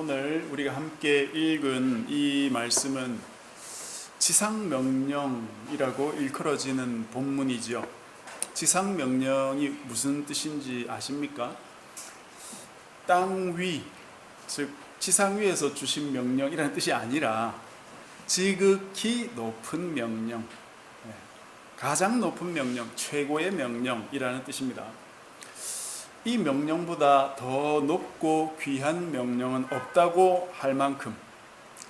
오늘 우리가 함께 읽은 이 말씀은 지상명령이라고 일컬어지는 본문이지요. 지상명령이 무슨 뜻인지 아십니까? 땅 위, 즉 지상 위에서 주신 명령이라는 뜻이 아니라 지극히 높은 명령, 가장 높은 명령, 최고의 명령이라는 뜻입니다. 이 명령보다 더 높고 귀한 명령은 없다고 할 만큼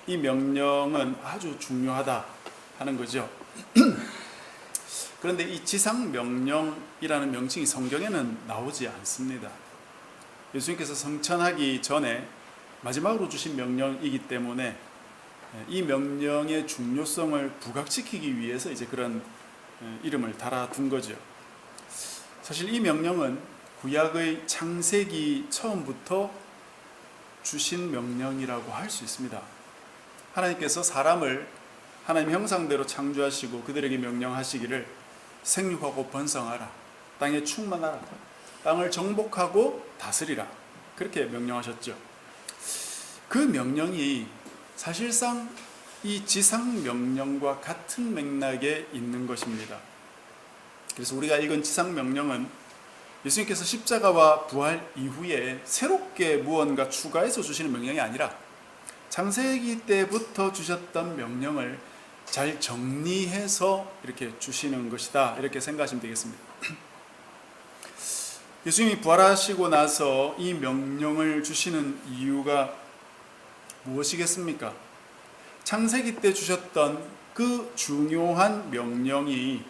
이 명령은 아주 중요하다 하는 거죠. 그런데 이 지상명령이라는 명칭이 성경에는 나오지 않습니다. 예수님께서 성천하기 전에 마지막으로 주신 명령이기 때문에 이 명령의 중요성을 부각시키기 위해서 이제 그런 이름을 달아둔 거죠. 사실 이 명령은 구약의 창세기 처음부터 주신 명령이라고 할 수 있습니다. 하나님께서 사람을 하나님 형상대로 창조하시고 그들에게 명령하시기를 생육하고 번성하라, 땅에 충만하라, 땅을 정복하고 다스리라, 그렇게 명령하셨죠. 그 명령이 사실상 이 지상 명령과 같은 맥락에 있는 것입니다. 그래서 우리가 읽은 지상 명령은 예수님께서 십자가와 부활 이후에 새롭게 무언가 추가해서 주시는 명령이 아니라 창세기 때부터 주셨던 명령을 잘 정리해서 이렇게 주시는 것이다, 이렇게 생각하시면 되겠습니다. 예수님이 부활하시고 나서 이 명령을 주시는 이유가 무엇이겠습니까? 창세기 때 주셨던 그 중요한 명령이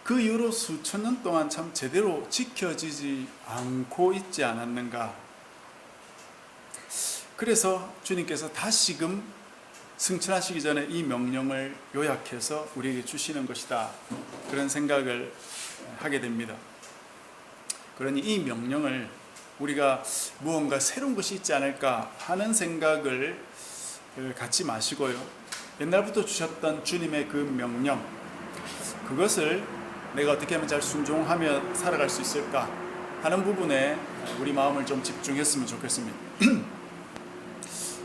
그 이후로 수천 년 동안 참 제대로 지켜지지 않고 있지 않았는가. 그래서 주님께서 다시금 승천하시기 전에 이 명령을 요약해서 우리에게 주시는 것이다, 그런 생각을 하게 됩니다. 그러니 이 명령을 우리가 무언가 새로운 것이 있지 않을까 하는 생각을 갖지 마시고요, 옛날부터 주셨던 주님의 그 명령, 그것을 내가 어떻게 하면 잘 순종하며 살아갈 수 있을까 하는 부분에 우리 마음을 좀 집중했으면 좋겠습니다.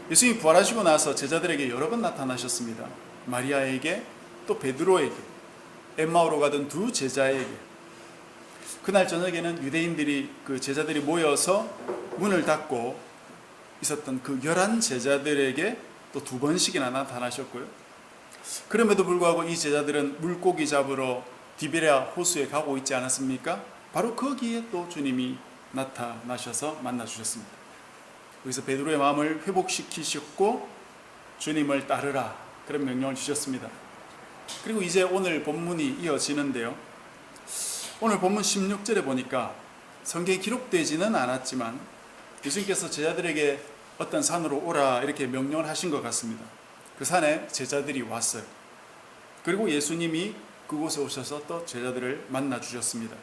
예수님이 부활하시고 나서 제자들에게 여러 번 나타나셨습니다. 마리아에게, 또 베드로에게, 엠마오로 가던 두 제자에게. 그날 저녁에는 유대인들이, 그 제자들이 모여서 문을 닫고 있었던 그 11 제자들에게 또 2번씩이나 나타나셨고요. 그럼에도 불구하고 이 제자들은 물고기 잡으러 디베랴 호수에 가고 있지 않았습니까? 바로 거기에 또 주님이 나타나셔서 만나주셨습니다. 여기서 베드로의 마음을 회복시키셨고 주님을 따르라, 그런 명령을 주셨습니다. 그리고 이제 오늘 본문이 이어지는데요, 오늘 본문 16절에 보니까 성경에 기록되지는 않았지만 예수님께서 제자들에게 어떤 산으로 오라 이렇게 명령을 하신 것 같습니다. 그 산에 제자들이 왔어요. 그리고 예수님이 그곳에 오셔서 또 제자들을 만나 주셨습니다.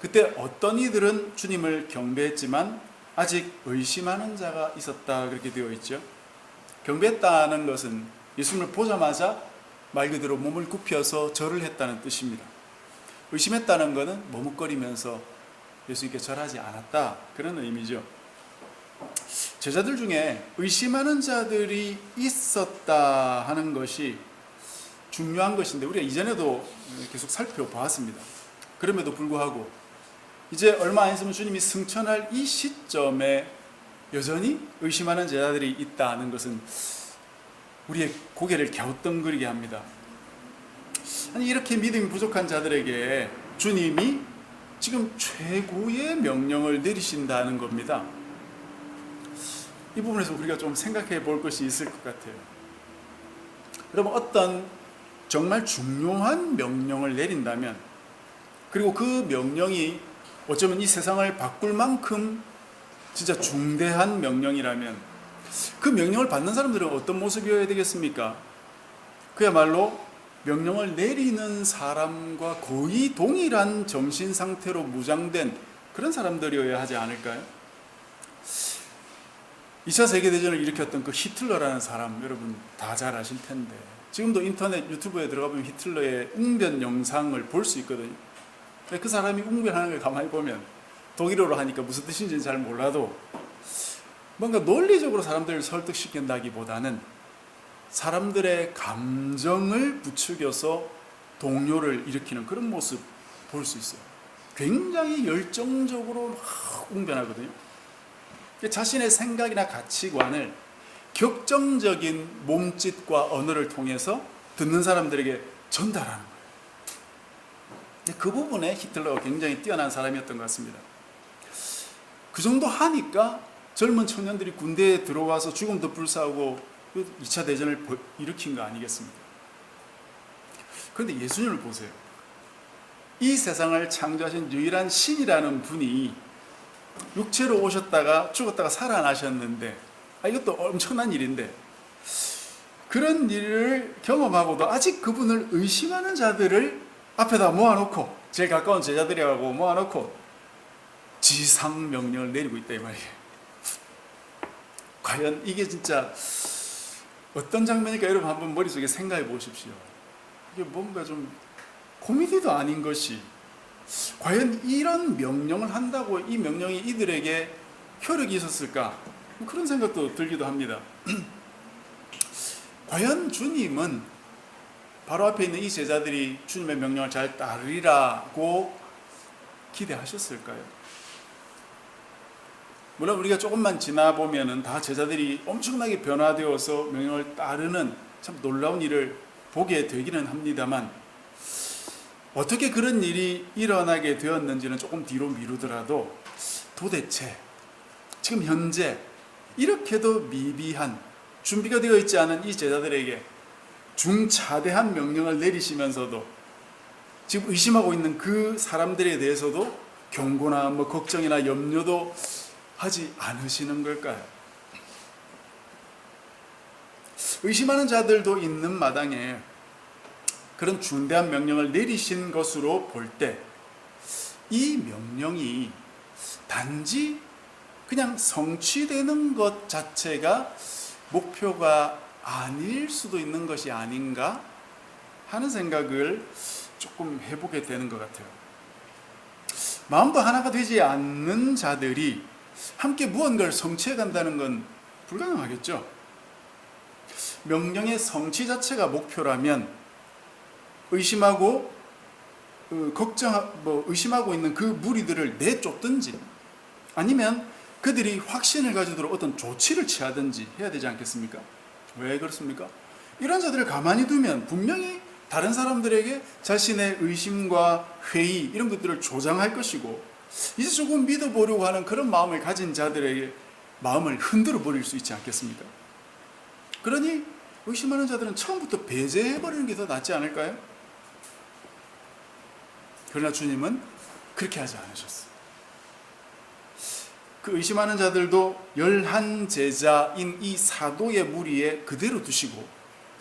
그때 어떤 이들은 주님을 경배했지만 아직 의심하는 자가 있었다, 그렇게 되어 있죠. 경배했다는 것은 예수님을 보자마자 말 그대로 몸을 굽혀서 절을 했다는 뜻입니다. 의심했다는 것은 머뭇거리면서 예수님께 절하지 않았다, 그런 의미죠. 제자들 중에 의심하는 자들이 있었다 하는 것이 중요한 것인데 우리가 이전에도 계속 살펴보았습니다. 그럼에도 불구하고 이제 얼마 안 있으면 주님이 승천할 이 시점에 여전히 의심하는 제자들이 있다는 것은 우리의 고개를 갸우뚱거리게 합니다. 아니, 이렇게 믿음이 부족한 자들에게 주님이 지금 최고의 명령을 내리신다는 겁니다. 이 부분에서 우리가 좀 생각해 볼 것이 있을 것 같아요. 여러분, 어떤 정말 중요한 명령을 내린다면, 그리고 그 명령이 어쩌면 이 세상을 바꿀 만큼 진짜 중대한 명령이라면 그 명령을 받는 사람들은 어떤 모습이어야 되겠습니까? 그야말로 명령을 내리는 사람과 거의 동일한 정신 상태로 무장된 그런 사람들이어야 하지 않을까요? 2차 세계대전을 일으켰던 그 히틀러라는 사람, 여러분 다 잘 아실 텐데 지금도 인터넷 유튜브에 들어가 보면 히틀러의 웅변 영상을 볼 수 있거든요. 그 사람이 웅변하는 걸 가만히 보면 독일어로 하니까 무슨 뜻인지는 잘 몰라도 뭔가 논리적으로 사람들을 설득시킨다기보다는 사람들의 감정을 부추겨서 동요를 일으키는 그런 모습 볼 수 있어요. 굉장히 열정적으로 막 웅변하거든요. 자신의 생각이나 가치관을 격정적인 몸짓과 언어를 통해서 듣는 사람들에게 전달하는 거예요. 그 부분에 히틀러가 굉장히 뛰어난 사람이었던 것 같습니다. 그 정도 하니까 젊은 청년들이 군대에 들어와서 죽음도 불사하고 2차 대전을 일으킨 거 아니겠습니까? 그런데 예수님을 보세요. 이 세상을 창조하신 유일한 신이라는 분이 육체로 오셨다가 죽었다가 살아나셨는데, 이것도 엄청난 일인데, 그런 일을 경험하고도 아직 그분을 의심하는 자들을 앞에다 모아놓고, 제일 가까운 제자들이라고 모아놓고 지상 명령을 내리고 있다 이 말이에요. 과연 이게 진짜 어떤 장면일까? 여러분 한번 머릿속에 생각해 보십시오. 이게 뭔가 좀 코미디도 아닌 것이, 과연 이런 명령을 한다고 이 명령이 이들에게 효력이 있었을까? 그런 생각도 들기도 합니다. 과연 주님은 바로 앞에 있는 이 제자들이 주님의 명령을 잘 따르리라고 기대하셨을까요? 물론 우리가 조금만 지나보면은 다 제자들이 엄청나게 변화되어서 명령을 따르는 참 놀라운 일을 보게 되기는 합니다만, 어떻게 그런 일이 일어나게 되었는지는 조금 뒤로 미루더라도 도대체 지금 현재 이렇게도 미비한, 준비가 되어 있지 않은 이 제자들에게 중차대한 명령을 내리시면서도 지금 의심하고 있는 그 사람들에 대해서도 경고나 걱정이나 염려도 하지 않으시는 걸까요? 의심하는 자들도 있는 마당에 그런 중대한 명령을 내리신 것으로 볼 때, 이 명령이 단지 그냥 성취되는 것 자체가 목표가 아닐 수도 있는 것이 아닌가 하는 생각을 조금 해보게 되는 것 같아요. 마음도 하나가 되지 않는 자들이 함께 무언가를 성취해 간다는 건 불가능하겠죠. 명령의 성취 자체가 목표라면 의심하고 의심하고 있는 그 무리들을 내쫓든지, 아니면 그들이 확신을 가지도록 어떤 조치를 취하든지 해야 되지 않겠습니까? 왜 그렇습니까? 이런 자들을 가만히 두면 분명히 다른 사람들에게 자신의 의심과 회의 이런 것들을 조장할 것이고, 이제 조금 믿어보려고 하는 그런 마음을 가진 자들에게 마음을 흔들어 버릴 수 있지 않겠습니까? 그러니 의심하는 자들은 처음부터 배제해버리는 게 더 낫지 않을까요? 그러나 주님은 그렇게 하지 않으셨어요. 그 의심하는 자들도 11제자인 이 사도의 무리에 그대로 두시고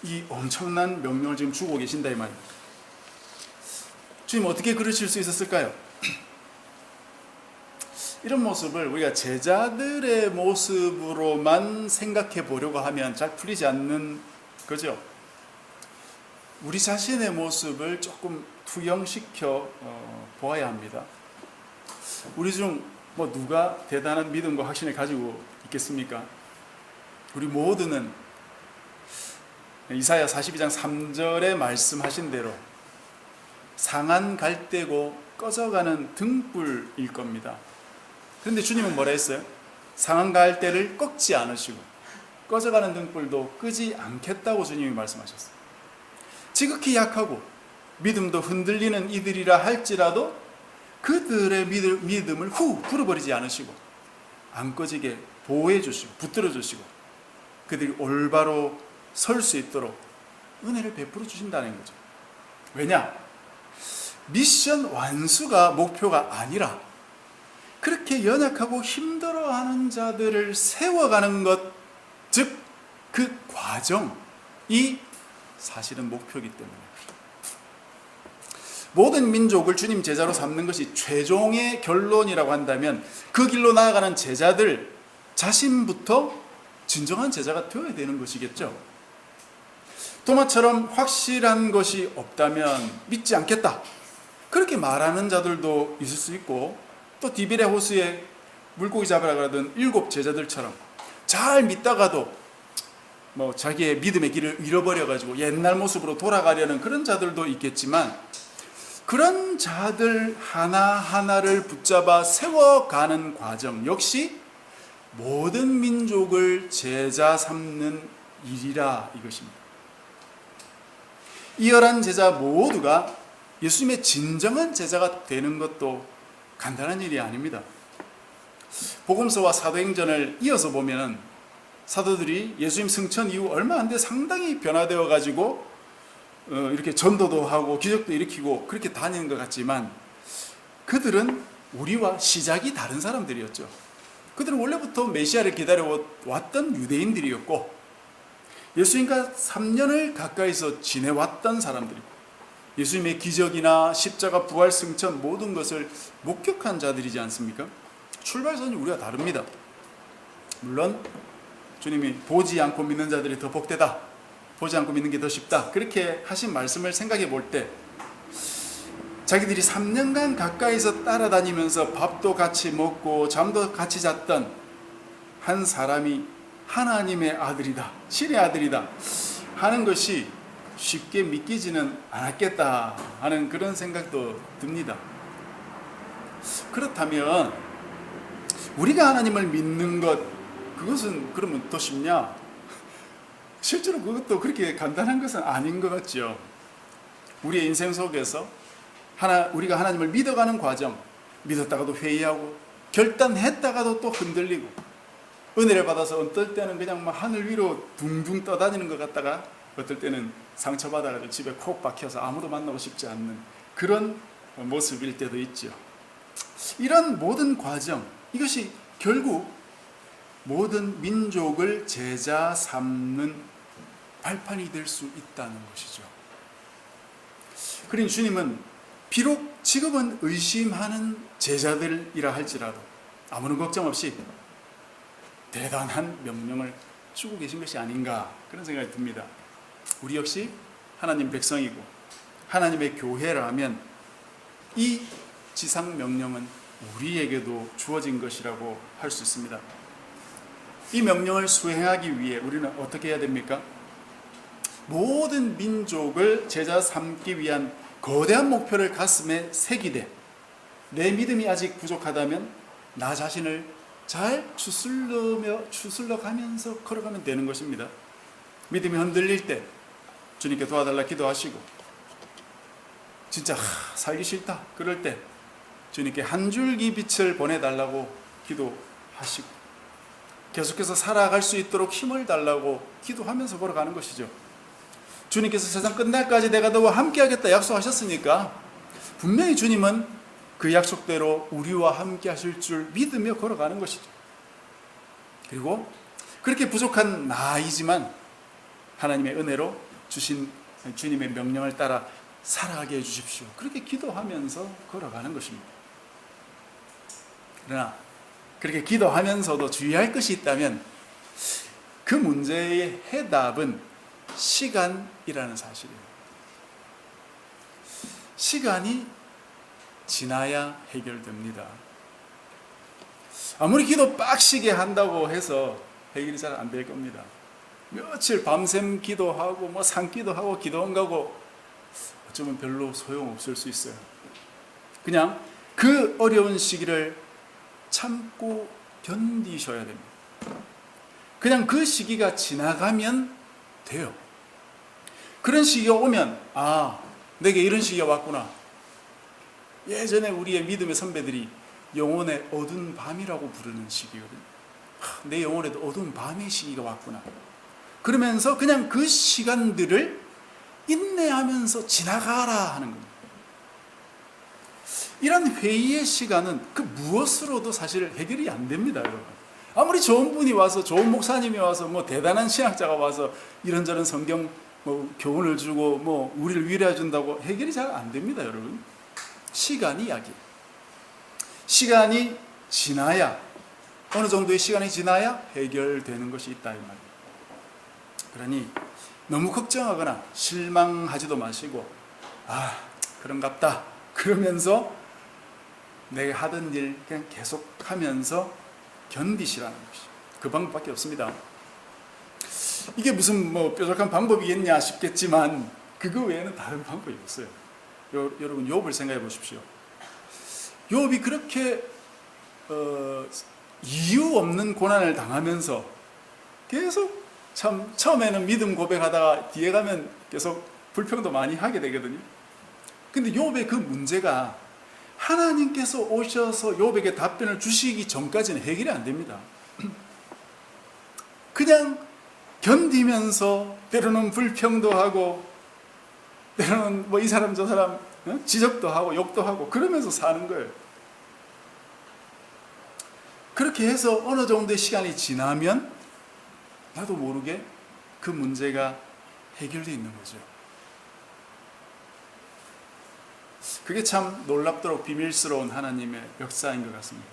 이 엄청난 명령을 지금 주고 계신다 이 말입니다. 주님 어떻게 그러실 수 있었을까요? 이런 모습을 우리가 제자들의 모습으로만 생각해 보려고 하면 잘 풀리지 않는 거죠. 우리 자신의 모습을 조금 투영시켜 보아야 합니다. 우리 중 누가 대단한 믿음과 확신을 가지고 있겠습니까? 우리 모두는 이사야 42장 3절에 말씀하신 대로 상한 갈대고 꺼져가는 등불일 겁니다. 그런데 주님은 뭐라 했어요? 상한 갈대를 꺾지 않으시고 꺼져가는 등불도 끄지 않겠다고 주님이 말씀하셨어요. 지극히 약하고 믿음도 흔들리는 이들이라 할지라도 그들의 믿음을 불어버리지 않으시고 안 꺼지게 보호해 주시고 붙들어 주시고 그들이 올바로 설 수 있도록 은혜를 베풀어 주신다는 거죠. 왜냐? 미션 완수가 목표가 아니라 그렇게 연약하고 힘들어하는 자들을 세워가는 것, 즉 그 과정이 사실은 목표이기 때문에 모든 민족을 주님 제자로 삼는 것이 최종의 결론이라고 한다면 그 길로 나아가는 제자들 자신부터 진정한 제자가 되어야 되는 것이겠죠. 도마처럼 확실한 것이 없다면 믿지 않겠다 그렇게 말하는 자들도 있을 수 있고, 또 디베랴 호수에 물고기 잡으라 그러던 7 제자들처럼 잘 믿다가도 뭐 자기의 믿음의 길을 잃어버려 가지고 옛날 모습으로 돌아가려는 그런 자들도 있겠지만, 그런 자들 하나하나를 붙잡아 세워가는 과정 역시 모든 민족을 제자 삼는 일이라 이것입니다. 이 11제자 모두가 예수님의 진정한 제자가 되는 것도 간단한 일이 아닙니다. 복음서와 사도행전을 이어서 보면 사도들이 예수님 승천 이후 얼마 안 돼 상당히 변화되어 가지고 이렇게 전도도 하고 기적도 일으키고 그렇게 다니는 것 같지만, 그들은 우리와 시작이 다른 사람들이었죠. 그들은 원래부터 메시아를 기다려왔던 유대인들이었고, 예수님과 3년을 가까이서 지내왔던 사람들이고, 예수님의 기적이나 십자가, 부활, 승천 모든 것을 목격한 자들이지 않습니까? 출발선이 우리가 다릅니다. 물론 주님이 보지 않고 믿는 자들이 더 복되다, 보지 않고 믿는 게 더 쉽다, 그렇게 하신 말씀을 생각해 볼 때, 자기들이 3년간 가까이서 따라다니면서 밥도 같이 먹고 잠도 같이 잤던 한 사람이 하나님의 아들이다, 신의 아들이다 하는 것이 쉽게 믿기지는 않았겠다 하는 그런 생각도 듭니다. 그렇다면 우리가 하나님을 믿는 것, 그것은 그러면 더 쉽냐? 실제로 그것도 그렇게 간단한 것은 아닌 것 같죠. 우리의 인생 속에서 우리가 하나님을 믿어가는 과정, 믿었다가도 회의하고 결단했다가도 또 흔들리고, 은혜를 받아서 어떨 때는 그냥 막 하늘 위로 둥둥 떠다니는 것 같다가 어떨 때는 상처받아가지고 집에 콕 박혀서 아무도 만나고 싶지 않는 그런 모습일 때도 있죠. 이런 모든 과정, 이것이 결국 모든 민족을 제자 삼는 발판이 될 수 있다는 것이죠. 그러니 주님은 비록 지금은 의심하는 제자들이라 할지라도 아무런 걱정 없이 대단한 명령을 주고 계신 것이 아닌가, 그런 생각이 듭니다. 우리 역시 하나님 백성이고 하나님의 교회라면 이 지상 명령은 우리에게도 주어진 것이라고 할 수 있습니다. 이 명령을 수행하기 위해 우리는 어떻게 해야 됩니까? 모든 민족을 제자 삼기 위한 거대한 목표를 가슴에 새기되, 내 믿음이 아직 부족하다면 나 자신을 잘 추슬러 가면서 걸어가면 되는 것입니다. 믿음이 흔들릴 때 주님께 도와달라 기도하시고, 진짜 살기 싫다 그럴 때 주님께 한 줄기 빛을 보내달라고 기도하시고, 계속해서 살아갈 수 있도록 힘을 달라고 기도하면서 걸어가는 것이죠. 주님께서 세상 끝날까지 내가 너와 함께 하겠다 약속하셨으니까 분명히 주님은 그 약속대로 우리와 함께 하실 줄 믿으며 걸어가는 것이죠. 그리고 그렇게 부족한 나이지만 하나님의 은혜로 주신 주님의 명령을 따라 살아가게 해주십시오, 그렇게 기도하면서 걸어가는 것입니다. 그러나 그렇게 기도하면서도 주의할 것이 있다면 그 문제의 해답은 시간이라는 사실이에요. 시간이 지나야 해결됩니다. 아무리 기도 빡시게 한다고 해서 해결이 잘 안 될 겁니다. 며칠 밤샘 기도하고 뭐 산기도 하고 기도원 가고 어쩌면 별로 소용없을 수 있어요. 그냥 그 어려운 시기를 참고 견디셔야 됩니다. 그냥 그 시기가 지나가면 돼요. 그런 시기가 오면 내게 이런 시기가 왔구나. 예전에 우리의 믿음의 선배들이 영혼의 어두운 밤이라고 부르는 시기거든요. 내 영혼에도 어두운 밤의 시기가 왔구나. 그러면서 그냥 그 시간들을 인내하면서 지나가라 하는 겁니다. 이런 회의의 시간은 그 무엇으로도 사실 해결이 안 됩니다, 여러분. 아무리 좋은 분이 와서, 좋은 목사님이 와서, 뭐 대단한 신학자가 와서 이런저런 성경 교훈을 주고 우리를 위로해 준다고 해결이 잘 안 됩니다, 여러분. 시간이 약이에요. 시간이 지나야, 어느 정도의 시간이 지나야 해결되는 것이 있다 이 말이에요. 그러니 너무 걱정하거나 실망하지도 마시고 그런갑다 그러면서 내가 하던 일 그냥 계속하면서 견디시라는 것이죠. 그 방법밖에 없습니다. 이게 무슨 뭐 뾰족한 방법이겠냐 싶겠지만 그거 외에는 다른 방법이 없어요. 여러분 욥을 생각해 보십시오. 욥이 그렇게 이유 없는 고난을 당하면서 계속 참 처음에는 믿음 고백하다가 뒤에 가면 계속 불평도 많이 하게 되거든요. 근데 욥의 그 문제가 하나님께서 오셔서 욥에게 답변을 주시기 전까지는 해결이 안 됩니다. 그냥 견디면서 때로는 불평도 하고 때로는 뭐 이 사람 저 사람 지적도 하고 욕도 하고 그러면서 사는 거예요. 그렇게 해서 어느 정도의 시간이 지나면 나도 모르게 그 문제가 해결되어 있는 거죠. 그게 참 놀랍도록 비밀스러운 하나님의 역사인 것 같습니다.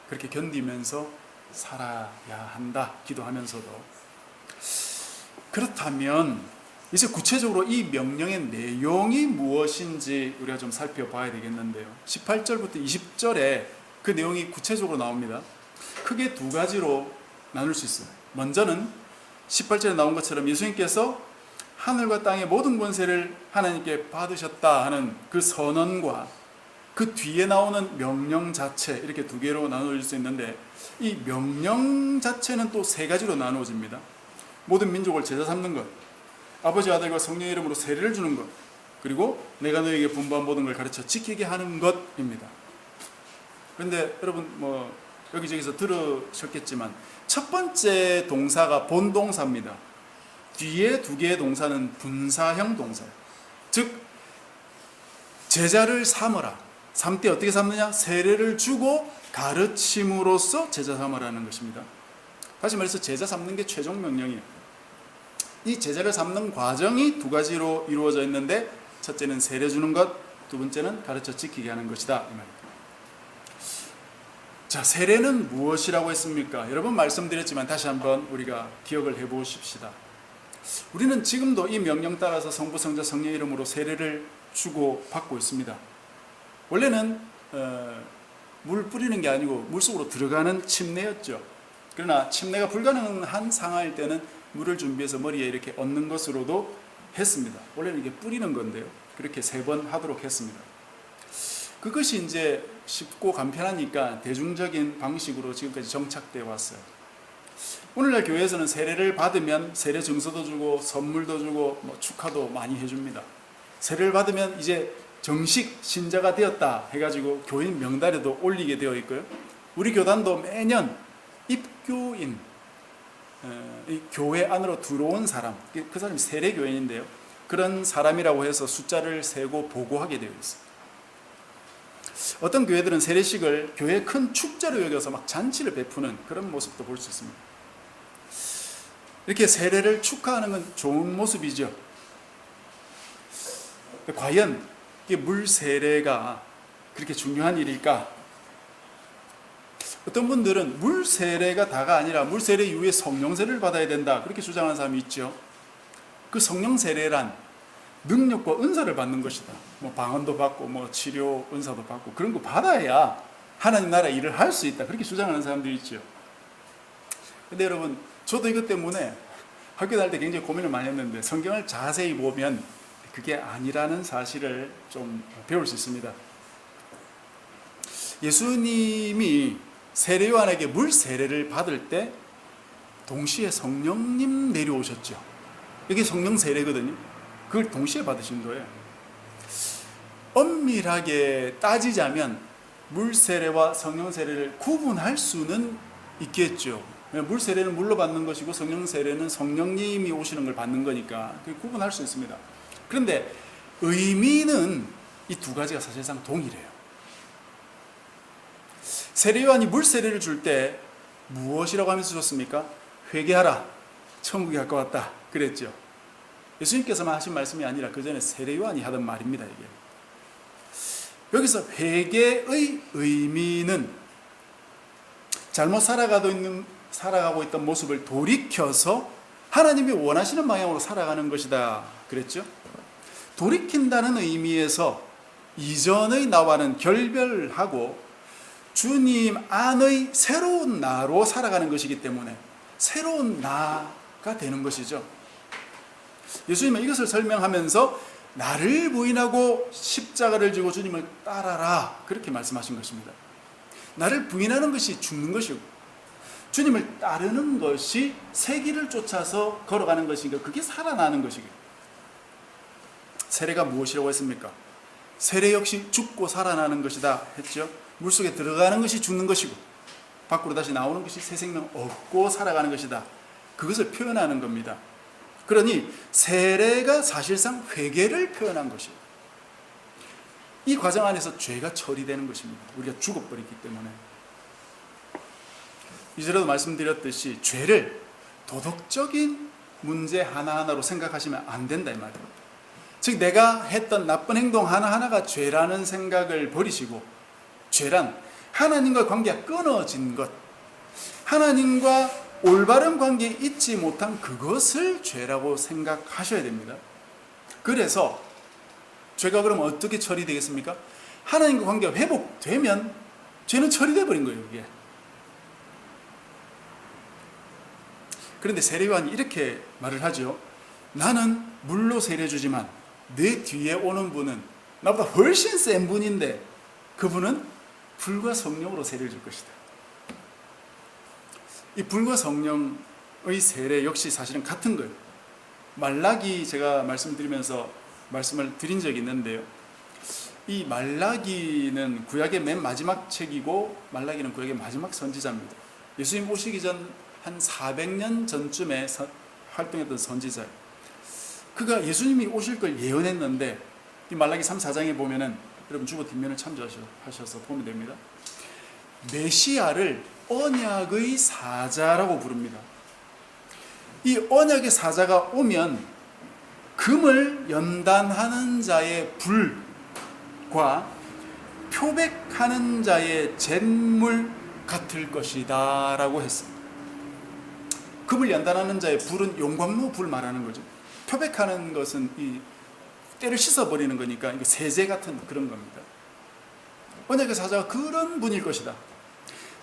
그렇게 견디면서 살아야 한다 기도하면서도. 그렇다면 이제 구체적으로 이 명령의 내용이 무엇인지 우리가 좀 살펴봐야 되겠는데요. 18절부터 20절에 그 내용이 구체적으로 나옵니다. 크게 두 가지로 나눌 수 있어요. 먼저는 18절에 나온 것처럼 예수님께서 하늘과 땅의 모든 권세를 하나님께 받으셨다 하는 그 선언과 그 뒤에 나오는 명령 자체, 이렇게 두 개로 나눠질 수 있는데, 이 명령 자체는 또 세 가지로 나누어집니다. 모든 민족을 제자 삼는 것, 아버지 아들과 성령의 이름으로 세례를 주는 것, 그리고 내가 너에게 분부한 모든 걸 가르쳐 지키게 하는 것입니다. 그런데 여러분 뭐 여기저기서 들으셨겠지만 첫 번째 동사가 본동사입니다. 뒤에 두 개의 동사는 분사형 동사예요. 즉 제자를 삼으라. 삼때 어떻게 삼느냐? 세례를 주고 가르침으로써 제자 삼으라는 것입니다. 다시 말해서 제자 삼는 게 최종 명령이에요. 이 제자를 삼는 과정이 두 가지로 이루어져 있는데, 첫째는 세례 주는 것, 두 번째는 가르쳐 지키게 하는 것이다 이 말입니다. 자, 세례는 무엇이라고 했습니까? 여러 번 말씀드렸지만 다시 한번 우리가 기억을 해보십시다. 우리는 지금도 이 명령 따라서 성부, 성자, 성령 이름으로 세례를 주고 받고 있습니다. 원래는 물 뿌리는 게 아니고 물속으로 들어가는 침례였죠. 그러나 침례가 불가능한 상황일 때는 물을 준비해서 머리에 이렇게 얹는 것으로도 했습니다. 원래는 이게 뿌리는 건데요. 그렇게 3번 하도록 했습니다. 그것이 이제 쉽고 간편하니까 대중적인 방식으로 지금까지 정착되어 왔어요. 오늘날 교회에서는 세례를 받으면 세례 증서도 주고 선물도 주고 뭐 축하도 많이 해줍니다. 세례를 받으면 이제 정식 신자가 되었다 해가지고 교인 명단에도 올리게 되어 있고요. 우리 교단도 매년 입교인, 이 교회 안으로 들어온 사람, 그 사람이 세례교인인데요. 그런 사람이라고 해서 숫자를 세고 보고하게 되어 있습니다. 어떤 교회들은 세례식을 교회의 큰 축제로 여겨서 막 잔치를 베푸는 그런 모습도 볼 수 있습니다. 이렇게 세례를 축하하는 건 좋은 모습이죠. 과연 이게 물 세례가 그렇게 중요한 일일까? 어떤 분들은 물 세례가 다가 아니라 물 세례 이후에 성령 세례를 받아야 된다, 그렇게 주장하는 사람이 있죠. 그 성령 세례란 능력과 은사를 받는 것이다. 뭐 방언도 받고 뭐 치료 은사도 받고 그런 거 받아야 하나님 나라 일을 할 수 있다, 그렇게 주장하는 사람들이 있죠. 근데 여러분, 저도 이것 때문에 학교 다닐 때 굉장히 고민을 많이 했는데 성경을 자세히 보면 그게 아니라는 사실을 좀 배울 수 있습니다. 예수님이 세례 요한에게 물 세례를 받을 때 동시에 성령님 내려오셨죠. 이게 성령 세례거든요. 그걸 동시에 받으신 거예요. 엄밀하게 따지자면 물 세례와 성령 세례를 구분할 수는 있겠죠. 물 세례는 물로 받는 것이고 성령 세례는 성령님이 오시는 걸 받는 거니까 구분할 수 있습니다. 그런데 의미는 이 두 가지가 사실상 동일해요. 세례 요한이 물 세례를 줄 때 무엇이라고 하면서 줬습니까? 회개하라, 천국이 가까웠다 그랬죠. 예수님께서만 하신 말씀이 아니라 그 전에 세례 요한이 하던 말입니다. 이게 여기서 회개의 의미는 잘못 살아가고 있던 모습을 돌이켜서 하나님이 원하시는 방향으로 살아가는 것이다 그랬죠. 돌이킨다는 의미에서 이전의 나와는 결별하고 주님 안의 새로운 나로 살아가는 것이기 때문에 새로운 나가 되는 것이죠. 예수님은 이것을 설명하면서 나를 부인하고 십자가를 지고 주님을 따라라, 그렇게 말씀하신 것입니다. 나를 부인하는 것이 죽는 것이고 주님을 따르는 것이 새 길을 쫓아서 걸어가는 것이니까 그게 살아나는 것이고. 세례가 무엇이라고 했습니까? 세례 역시 죽고 살아나는 것이다 했죠. 물속에 들어가는 것이 죽는 것이고 밖으로 다시 나오는 것이 새 생명 얻고 살아가는 것이다, 그것을 표현하는 겁니다. 그러니 세례가 사실상 회개를 표현한 것이에요. 이 과정 안에서 죄가 처리되는 것입니다. 우리가 죽어버리기 때문에. 이전에도 말씀드렸듯이 죄를 도덕적인 문제 하나하나로 생각하시면 안 된다 이 말입니다. 즉 내가 했던 나쁜 행동 하나하나가 죄라는 생각을 버리시고, 죄란 하나님과 관계가 끊어진 것, 하나님과 올바른 관계에 있지 못한 그것을 죄라고 생각하셔야 됩니다. 그래서 죄가 그럼 어떻게 처리되겠습니까? 하나님과 관계가 회복되면 죄는 처리되어 버린 거예요. 이게. 그런데 세례요한이 이렇게 말을 하죠. 나는 물로 세례 주지만 내 뒤에 오는 분은 나보다 훨씬 센 분인데 그분은 불과 성령으로 세례를 줄 것이다. 이 불과 성령의 세례 역시 사실은 같은 거예요. 말라기 제가 말씀드리면서 말씀을 드린 적이 있는데요. 이 말라기는 구약의 맨 마지막 책이고 말라기는 구약의 마지막 선지자입니다. 예수님 오시기 전 한 400년 전쯤에 활동했던 선지자예요. 그가 예수님이 오실 걸 예언했는데 이 말라기 3, 4장에 보면은 여러분 주보 뒷면을 참조하셔서 보면 됩니다. 메시아를 언약의 사자라고 부릅니다. 이 언약의 사자가 오면 금을 연단하는 자의 불과 표백하는 자의 잿물 같을 것이다 라고 했습니다. 금을 연단하는 자의 불은 용광로 불 말하는 거죠. 표백하는 것은 이 때를 씻어버리는 거니까 세제 같은 그런 겁니다. 언약의 사자가 그런 분일 것이다.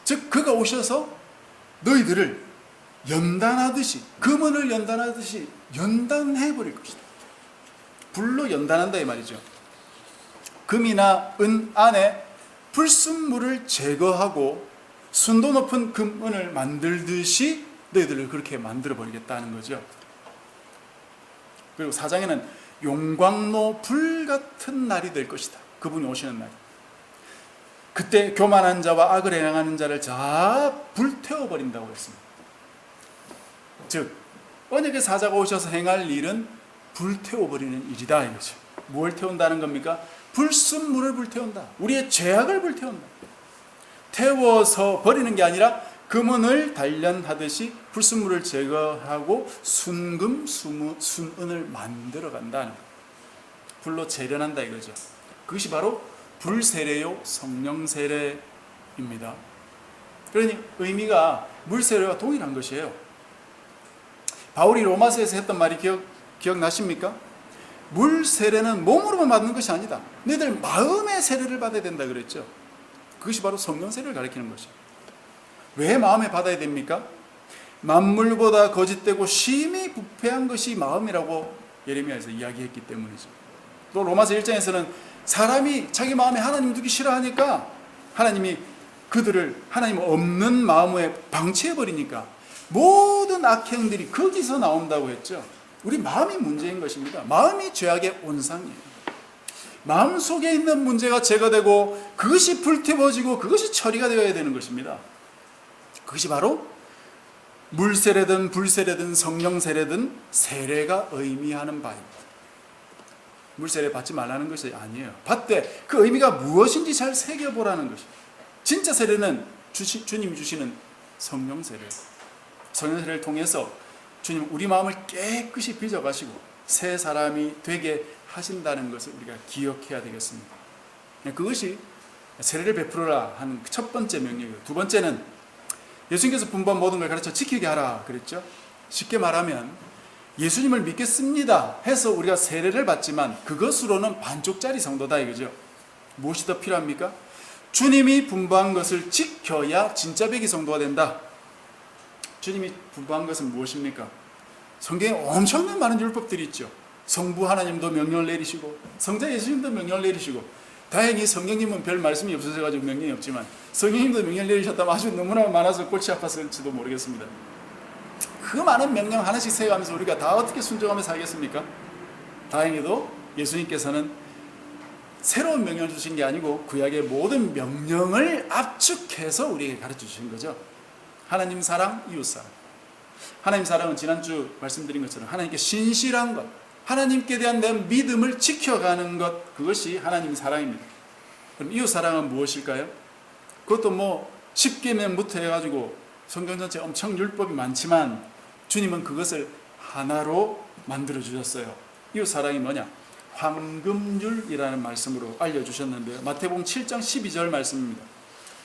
즉 그가 오셔서 너희들을 연단하듯이, 금은을 연단하듯이 연단해버릴 것이다. 불로 연단한다 이 말이죠. 금이나 은 안에 불순물을 제거하고 순도 높은 금은을 만들듯이 너희들을 그렇게 만들어버리겠다는 거죠. 그리고 4장에는 용광로 불 같은 날이 될 것이다. 그분이 오시는 날. 그때 교만한 자와 악을 행하는 자를 다 불태워버린다고 했습니다. 즉 언약의 사자가 오셔서 행할 일은 불태워버리는 일이다 이거죠. 뭘 태운다는 겁니까? 불순물을 불태운다. 우리의 죄악을 불태운다. 태워서 버리는 게 아니라 금은을 단련하듯이 불순물을 제거하고 순금, 순은을 만들어 간다는 거예요. 불로 재련한다 이거죠. 그것이 바로 불세례요 성령세례입니다. 그러니 의미가 물세례와 동일한 것이에요. 바울이 로마서에서 했던 말이 기억나십니까? 물세례는 몸으로만 받는 것이 아니다. 너희들 마음의 세례를 받아야 된다 그랬죠. 그것이 바로 성령세례를 가리키는 것이에요. 왜 마음에 받아야 됩니까? 만물보다 거짓되고 심히 부패한 것이 마음이라고 예레미야에서 이야기했기 때문이죠. 또 로마서 1장에서는 사람이 자기 마음에 하나님 두기 싫어하니까 하나님이 그들을 하나님 없는 마음에 방치해버리니까 모든 악행들이 거기서 나온다고 했죠. 우리 마음이 문제인 것입니다. 마음이 죄악의 온상이에요. 마음 속에 있는 문제가 제거되고 그것이 불태워지고 그것이 처리가 되어야 되는 것입니다. 그것이 바로 물세례든 불세례든 성령세례든 세례가 의미하는 바입니다. 물세례 받지 말라는 것이 아니에요. 받되 그 의미가 무엇인지 잘 새겨보라는 것입니다. 진짜 세례는 주님이 주시는 성령세례예요. 성령세례를 통해서 주님 우리 마음을 깨끗이 빚어가시고 새 사람이 되게 하신다는 것을 우리가 기억해야 되겠습니다. 그것이 세례를 베풀어라 하는 첫 번째 명령이에요. 두 번째는 예수님께서 분부한 모든 걸 가르쳐 지키게 하라 그랬죠. 쉽게 말하면 예수님을 믿겠습니다 해서 우리가 세례를 받지만 그것으로는 반쪽짜리 성도다 이거죠. 무엇이 더 필요합니까? 주님이 분부한 것을 지켜야 진짜 백이 성도가 된다. 주님이 분부한 것은 무엇입니까? 성경에 엄청난 많은 율법들이 있죠. 성부 하나님도 명령을 내리시고 성자 예수님도 명령을 내리시고, 다행히 성령님은 별 말씀이 없어져가지고 명령이 없지만 성령님도 명령을 내리셨다면 아주 너무나 많아서 골치 아팠을지도 모르겠습니다. 그 많은 명령 하나씩 세워가면서 우리가 다 어떻게 순종하며 살겠습니까? 다행히도 예수님께서는 새로운 명령을 주신 게 아니고 구약의 모든 명령을 압축해서 우리에게 가르쳐 주신 거죠. 하나님 사랑, 이웃 사랑. 하나님 사랑은 지난주 말씀드린 것처럼 하나님께 신실한 것, 하나님께 대한 내 믿음을 지켜가는 것, 그것이 하나님 사랑입니다. 그럼 이웃 사랑은 무엇일까요? 그것도 뭐 10계명부터 해가지고 성경 전체 엄청 율법이 많지만 주님은 그것을 하나로 만들어 주셨어요. 이웃 사랑이 뭐냐? 황금률이라는 말씀으로 알려주셨는데요. 마태복음 7장 12절 말씀입니다.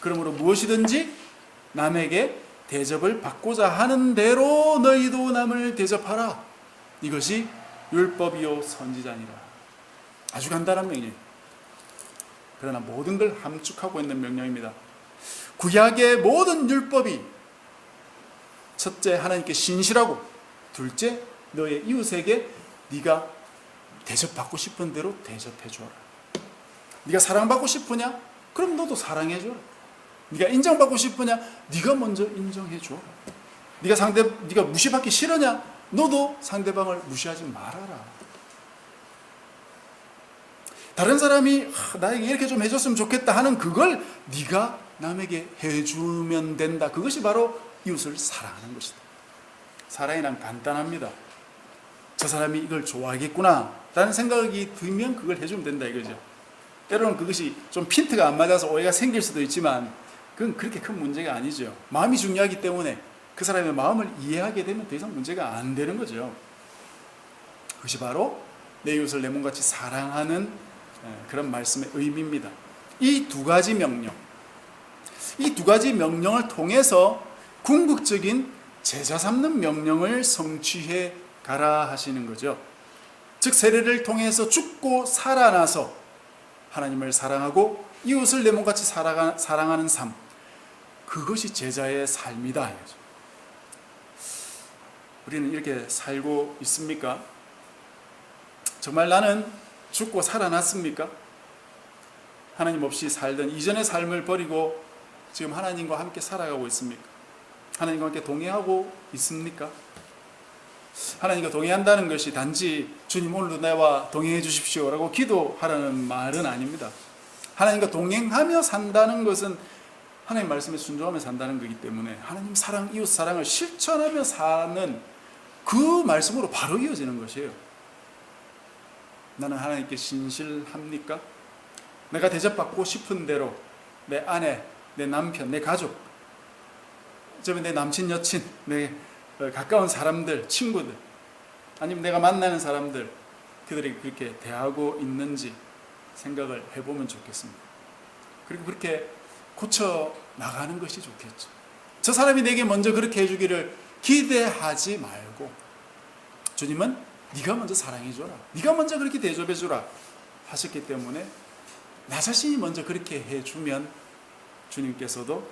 그러므로 무엇이든지 남에게 대접을 받고자 하는 대로 너희도 남을 대접하라. 이것이 율법이요 선지자니라. 아주 간단한 명령이에요. 그러나 모든 걸 함축하고 있는 명령입니다. 구약의 모든 율법이 첫째 하나님께 신실하고, 둘째 너의 이웃에게 네가 대접받고 싶은 대로 대접해 주어라. 네가 사랑받고 싶으냐? 그럼 너도 사랑해 줘라. 네가 인정받고 싶으냐? 네가 먼저 인정해 줘라. 네가 무시받기 싫으냐? 너도 상대방을 무시하지 말아라. 다른 사람이 나에게 이렇게 좀 해줬으면 좋겠다 하는 그걸 네가 남에게 해주면 된다. 그것이 바로 이웃을 사랑하는 것이다. 사랑이란 간단합니다. 저 사람이 이걸 좋아하겠구나 라는 생각이 들면 그걸 해주면 된다 이거죠. 때로는 그것이 좀 핀트가 안 맞아서 오해가 생길 수도 있지만 그건 그렇게 큰 문제가 아니죠. 마음이 중요하기 때문에 그 사람의 마음을 이해하게 되면 더 이상 문제가 안 되는 거죠. 그것이 바로 내 이웃을 내 몸같이 사랑하는 그런 말씀의 의미입니다. 이 두 가지 명령, 이 두 가지 명령을 통해서 궁극적인 제자 삼는 명령을 성취해 가라 하시는 거죠. 즉 세례를 통해서 죽고 살아나서 하나님을 사랑하고 이웃을 내 몸같이 사랑하는 삶, 그것이 제자의 삶이다. 우리는 이렇게 살고 있습니까? 정말 나는 죽고 살아났습니까? 하나님 없이 살던 이전의 삶을 버리고 지금 하나님과 함께 살아가고 있습니까? 하나님과 함께 동행하고 있습니까? 하나님과 동행한다는 것이 단지 주님 오늘도 나와 동행해 주십시오 라고 기도하라는 말은 아닙니다. 하나님과 동행하며 산다는 것은 하나님 말씀에 순종하며 산다는 거기 때문에 하나님 사랑, 이웃 사랑을 실천하며 사는 그 말씀으로 바로 이어지는 것이에요. 나는 하나님께 신실합니까? 내가 대접받고 싶은 대로 내 아내, 내 남편, 내 가족, 어쩌면 내 남친, 여친, 내 가까운 사람들, 친구들, 아니면 내가 만나는 사람들, 그들이 그렇게 대하고 있는지 생각을 해보면 좋겠습니다. 그리고 그렇게 고쳐 나가는 것이 좋겠죠. 저 사람이 내게 먼저 그렇게 해주기를 기대하지 말고 주님은 네가 먼저 사랑해줘라, 네가 먼저 그렇게 대접해줘라 하셨기 때문에 나 자신이 먼저 그렇게 해주면 주님께서도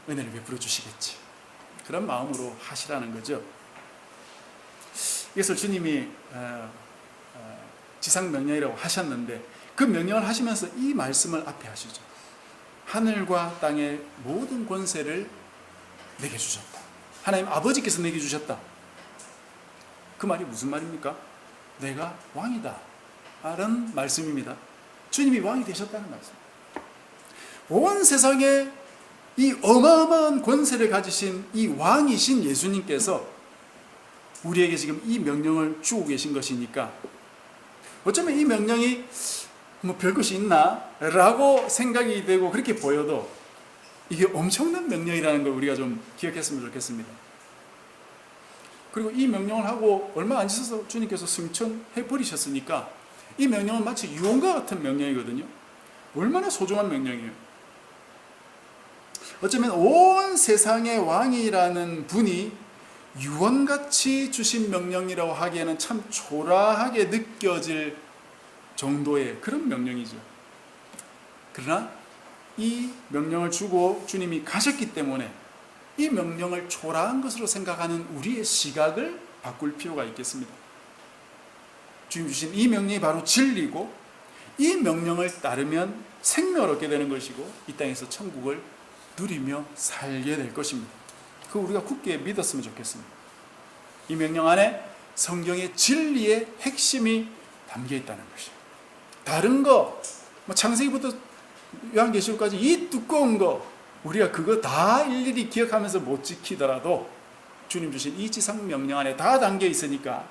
은혜를 베풀어 주시겠지. 그런 마음으로 하시라는 거죠. 이것을 주님이 지상명령이라고 하셨는데 그 명령을 하시면서 이 말씀을 앞에 하시죠. 하늘과 땅의 모든 권세를 내게 주셨다. 하나님 아버지께서 내게 주셨다. 그 말이 무슨 말입니까? 내가 왕이다 라는 말씀입니다. 주님이 왕이 되셨다는 말씀. 온 세상에 이 어마어마한 권세를 가지신 이 왕이신 예수님께서 우리에게 지금 이 명령을 주고 계신 것이니까 어쩌면 이 명령이 뭐 별것이 있나? 라고 생각이 되고 그렇게 보여도 이게 엄청난 명령이라는 걸 우리가 좀 기억했으면 좋겠습니다. 그리고 이 명령을 하고 얼마 안 지나서 주님께서 승천해 버리셨으니까 이 명령은 마치 유언과 같은 명령이거든요. 얼마나 소중한 명령이에요. 어쩌면 온 세상의 왕이라는 분이 유언같이 주신 명령이라고 하기에는 참 초라하게 느껴질 정도의 그런 명령이죠. 그러나 이 명령을 주고 주님이 가셨기 때문에 이 명령을 초라한 것으로 생각하는 우리의 시각을 바꿀 필요가 있겠습니다. 주님 주신 이 명령이 바로 진리고 이 명령을 따르면 생명을 얻게 되는 것이고 이 땅에서 천국을 누리며 살게 될 것입니다. 그거 우리가 굳게 믿었으면 좋겠습니다. 이 명령 안에 성경의 진리의 핵심이 담겨 있다는 것이에요. 다른 거, 창세기부터 요한계시록까지 이 두꺼운 거 우리가 그거 다 일일이 기억하면서 못 지키더라도 주님 주신 이 지상 명령 안에 다 담겨 있으니까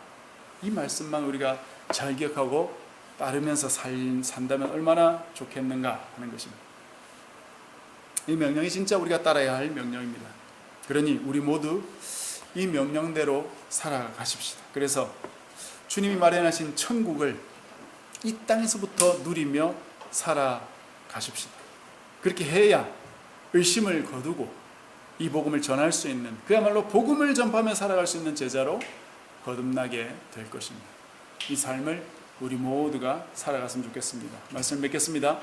이 말씀만 우리가 잘 기억하고 따르면서 산다면 얼마나 좋겠는가 하는 것입니다. 이 명령이 진짜 우리가 따라야 할 명령입니다. 그러니 우리 모두 이 명령대로 살아가십시다. 그래서 주님이 마련하신 천국을 이 땅에서부터 누리며 살아가십시다. 그렇게 해야 의심을 거두고 이 복음을 전할 수 있는, 그야말로 복음을 전파하며 살아갈 수 있는 제자로 거듭나게 될 것입니다. 이 삶을 우리 모두가 살아갔으면 좋겠습니다. 말씀을 맺겠습니다.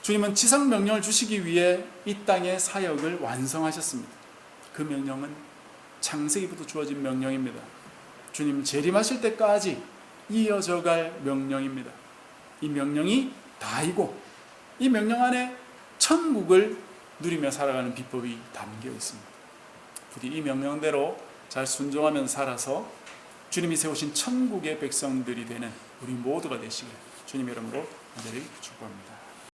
주님은 지상 명령을 주시기 위해 이 땅의 사역을 완성하셨습니다. 그 명령은 창세기부터 주어진 명령입니다. 주님 재림하실 때까지 이어져갈 명령입니다. 이 명령이 다이고 이 명령 안에 천국을 누리며 살아가는 비법이 담겨 있습니다. 부디 이 명령대로 잘 순종하면서 살아서 주님이 세우신 천국의 백성들이 되는 우리 모두가 되시길 주님의 이름으로 간절히 축복합니다.